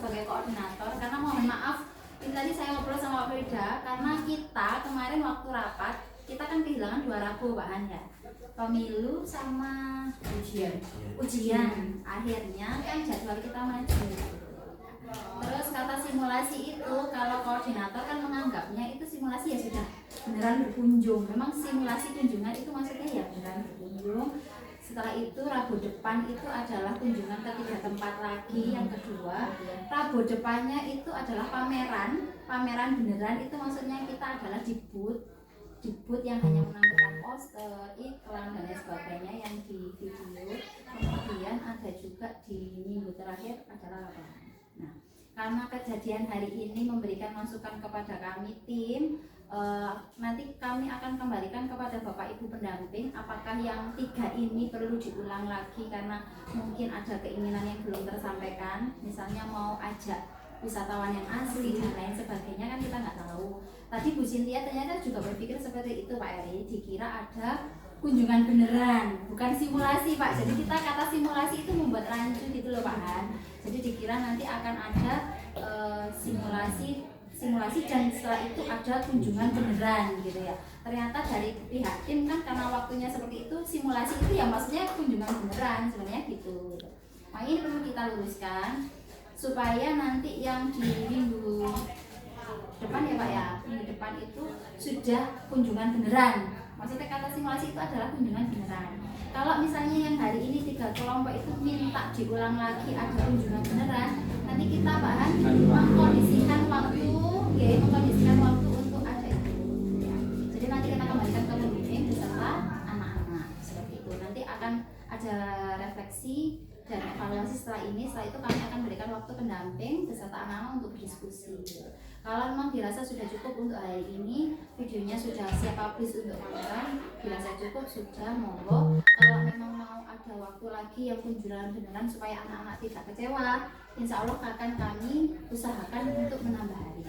sebagai koordinator karena mohon maaf ini tadi saya ngobrol sama Pak Frida karena kita kemarin waktu rapat kita kan kehilangan 2 rabu Pak Han ya, pemilu sama ujian akhirnya kan jadwal kita maju. Terus kata simulasi itu kalau koordinator kan menganggapnya itu simulasi ya sudah beneran berkunjung, memang simulasi kunjungan itu maksudnya ya beneran berkunjung. Setelah itu Rabu depan itu adalah kunjungan ke 3 tempat lagi. Yang kedua Rabu depannya itu adalah pameran beneran, itu maksudnya kita adalah di booth yang hanya menampilkan poster, iklan dan lain sebagainya yang di video. Kemudian ada juga di minggu terakhir adalah lapangan. Nah, karena kejadian hari ini memberikan masukan kepada kami tim, nanti kami akan kembalikan kepada Bapak Ibu pendamping apakah yang 3 ini perlu diulang lagi karena mungkin ada keinginan yang belum tersampaikan, misalnya mau ajak wisatawan yang asli dan lain sebagainya kan kita nggak tahu. Tadi Bu Cynthia ternyata juga berpikir seperti itu Pak Eri, dikira ada kunjungan beneran bukan simulasi Pak, jadi kita kata simulasi itu membuat rancu gitu loh Pak Han, jadi dikira nanti akan ada simulasi dan setelah itu ada kunjungan beneran gitu ya. Ternyata dari pihak tim kan karena waktunya seperti itu, simulasi itu ya maksudnya kunjungan beneran sebenarnya gitu. Nah ini perlu kita luruskan supaya nanti yang di minggu depan ya Pak ya, minggu depan itu sudah kunjungan beneran. Maksudnya kata simulasi itu adalah kunjungan beneran. Kalau misalnya yang hari ini 3 kelompok itu minta diulang lagi ada kunjungan beneran, nanti kita bahan mengkondisikan waktu untuk ada itu ya. Jadi nanti kita kembalikan ke pembimbing beserta anak-anak seperti itu. Nanti akan ada refleksi dan evaluasi setelah itu kami akan berikan waktu pendamping beserta anak-anak untuk berdiskusi. Kalau memang dirasa sudah cukup untuk hari ini, videonya sudah siap publish untuk pameran, dirasa cukup sudah monggo. Kalau memang mau ada waktu lagi yang kunjungan beneran supaya anak-anak tidak kecewa, insya Allah akan kami usahakan untuk menambah hari.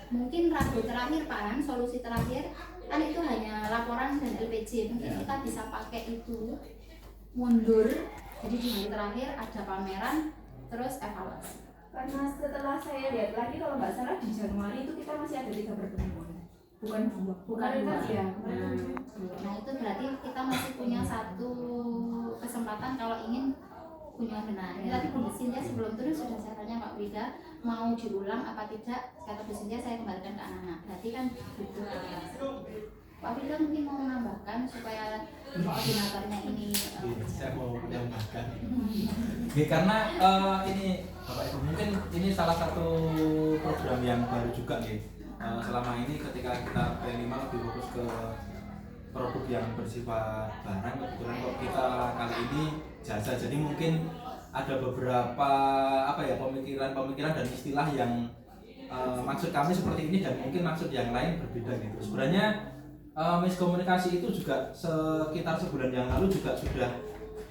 Mungkin Rabu terakhir Pak Han, solusi terakhir kan itu hanya laporan dan LPG, mungkin kita bisa pakai itu mundur. Jadi di hari terakhir ada pameran terus evaluasi. Karena setelah saya lihat lagi kalau nggak salah di Januari itu kita masih ada 3 pertemuan, bukan 2 ya. Nah itu berarti kita masih punya 1 kesempatan kalau ingin kunjungan benar. Ini tadi Bu Cynthia sebelum turun sudah saya tanya Pak Frida mau diulang apa tidak, kata Bu Cynthia saya kembalikan ke anak-anak. Berarti kan butuh Pak Frida mungkin mau menambahkan supaya koordinatornya ini saya mau menambahkan karena ini Bapak Ibu mungkin ini salah satu program yang baru juga nih. Selama ini ketika kita P5 lebih fokus ke produk yang bersifat barang, kebetulan kok kita kali ini jasa, jadi mungkin ada beberapa pemikiran dan istilah yang maksud kami seperti ini dan mungkin maksud yang lain berbeda gitu. Sebenarnya miskomunikasi itu juga sekitar sebulan yang lalu juga sudah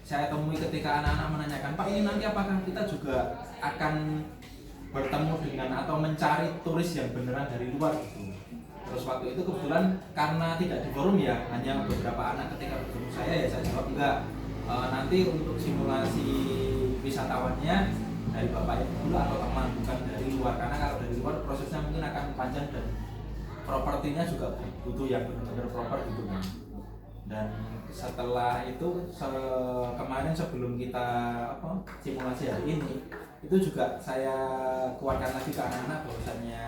saya temui ketika anak-anak menanyakan, Pak ini nanti apakah kita juga akan bertemu dengan atau mencari turis yang beneran dari luar gitu. Terus waktu itu kebetulan karena tidak di forum ya, hanya beberapa anak ketika bertemu saya jawab enggak, nanti untuk simulasi wisatawannya dari Bapak Ibu atau teman, bukan dari luar, karena kalau dari luar prosesnya mungkin akan panjang dan propertinya juga butuh yang benar-benar proper gitu kan. Dan setelah itu kemarin sebelum kita simulasi hari ini itu juga saya kuatkan lagi ke anak-anak bahwasannya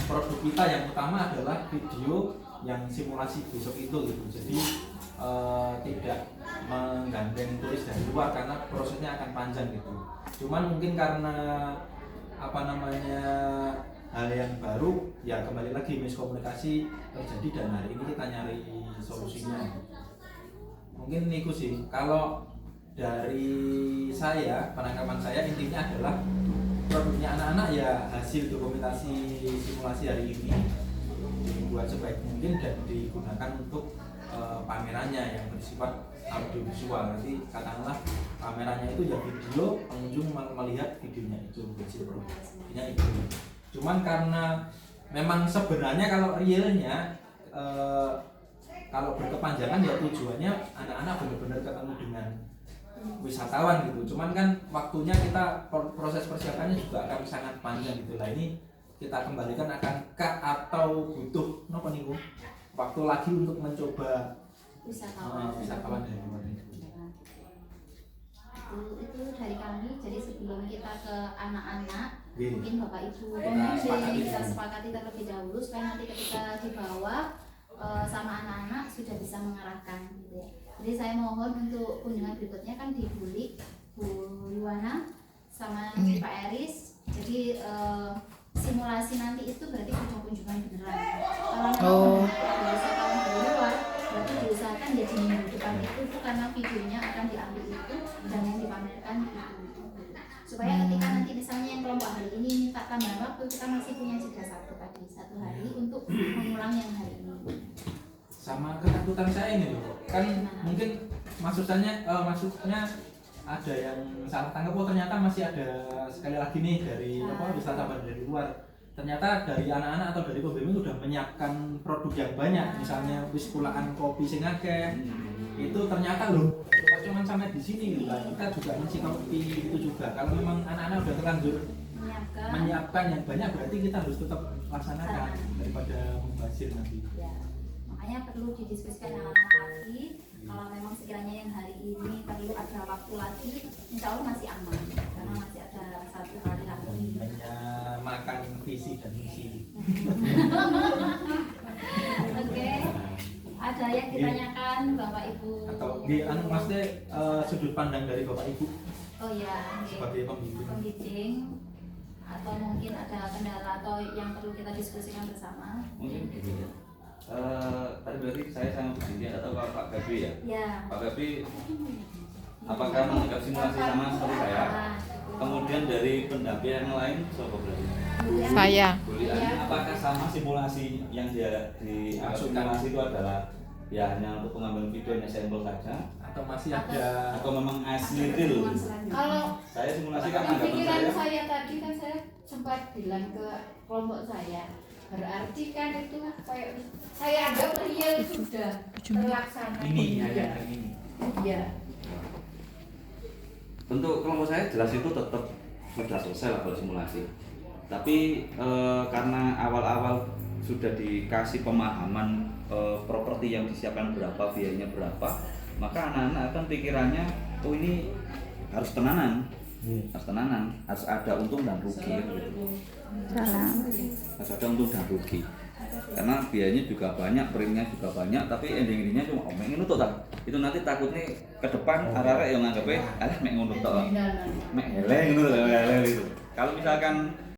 produk kita yang utama adalah video yang simulasi besok itu gitu. Jadi tidak menggandeng turis dari luar karena prosesnya akan panjang gitu. Cuman mungkin karena hal yang baru ya kembali lagi miskomunikasi terjadi dan hari ini kita nyari solusinya. Mungkin niku sih kalau dari saya, penangkapan saya intinya adalah produknya anak-anak ya hasil dokumentasi simulasi hari ini dibuat sebaik mungkin dan digunakan untuk pamerannya yang bersifat audiovisual. Nanti katakanlah pamerannya itu ya video, pengunjung melihat videonya itu hasil produknya itu. Cuman karena memang sebenarnya kalau realnya kalau berkepanjangan ya tujuannya anak-anak benar-benar ketemu dengan wisatawan gitu. Cuman kan waktunya kita proses persiapannya juga akan sangat panjang gitu lah. Ini kita kembalikan akan kah atau butuh nopo niku waktu lagi untuk mencoba wisatawan dari luar negeri. Itu dari kami. Jadi sebelum kita ke anak-anak, Gini. mungkin bapak ibu bisa sepakati terlebih dahulu supaya nanti ketika dibawa sama anak-anak sudah bisa mengarahkan gitu ya. Jadi saya mohon untuk kunjungan berikutnya kan di Bulik, Bu Yuwana sama Pak Eris. Jadi simulasi nanti itu berarti sudah kunjungan beneran. Kalau memang wisatawan dari luar, berarti diusahakan ya di minggu depan itu karena videonya akan diambil itu dan yang dipamerkan itu. Supaya ketika nanti misalnya yang kelompok hari ini minta tambahan waktu, kita masih punya jeda satu hari untuk mengulang yang hari ini. Sama ketakutan saya ini loh, kan mungkin maksudnya ada yang salah tangkap, oh ternyata masih ada sekali lagi nih dari wisatawan dari luar. Ternyata dari anak-anak atau dari pembimbing udah menyiapkan produk yang banyak, misalnya wis kulaan kopi sing akeh. Itu ternyata loh, pas cuman sampai di sini gitu kan. Kita juga ngisi kopi itu juga. Kalau memang anak-anak udah terlanjur menyiapkan yang banyak, berarti kita harus tetap laksanakan daripada membazir nanti. Ya. Makanya perlu didiskusikan dengan anak-anak lagi. Kalau memang sekiranya yang hari ini perlu ada waktu lagi, insya Allah masih aman karena masih ada 1 hari lagi. Hanya makan visi dan misi. Oke. Ada yang ditanyakan Bapak Ibu? Atau di maksudnya sudut pandang dari Bapak Ibu Oh ya, sebagai pembimbing. pembimbing atau mungkin ada kendala atau yang perlu kita diskusikan bersama. Mungkin begini ya. Tadi berarti saya sama Bu Cynthia atau Pak Gabri ya? Ya. Pak Gabri, apakah menganggap simulasi sama seperti saya? Kemudian dari pendamping yang lain, siapa berarti? Saya. Apakah sama simulasi yang dia di simulasi itu adalah ya hanya untuk pengambilan videonya sampel saja? Atau masih ada Atau memang asli real? Kalau Saya simulasi kan di anggapan pikiran saya. saya tadi kan saya sempat bilang ke kelompok saya, berarti kan itu kayak saya anggap real sudah terlaksana. ini ya ini. Iya. Untuk kelompok saya jelas itu tetap sudah selesai lah kalau simulasi. Tapi karena awal-awal sudah dikasih pemahaman properti yang disiapkan berapa, biayanya berapa, maka anak-anak akan pikirannya, oh ini harus tenanan, harus ada untung dan rugi. Harus ada untung dan rugi. Karena biayanya juga banyak, printnya juga banyak, tapi ending-endingnya cuma omeng itu tak. Itu nanti takutnya ke depan arah-arah yang nganggapnya, mek ngono tok. Mek heleng ngono lho, gitu. Kalau misalkan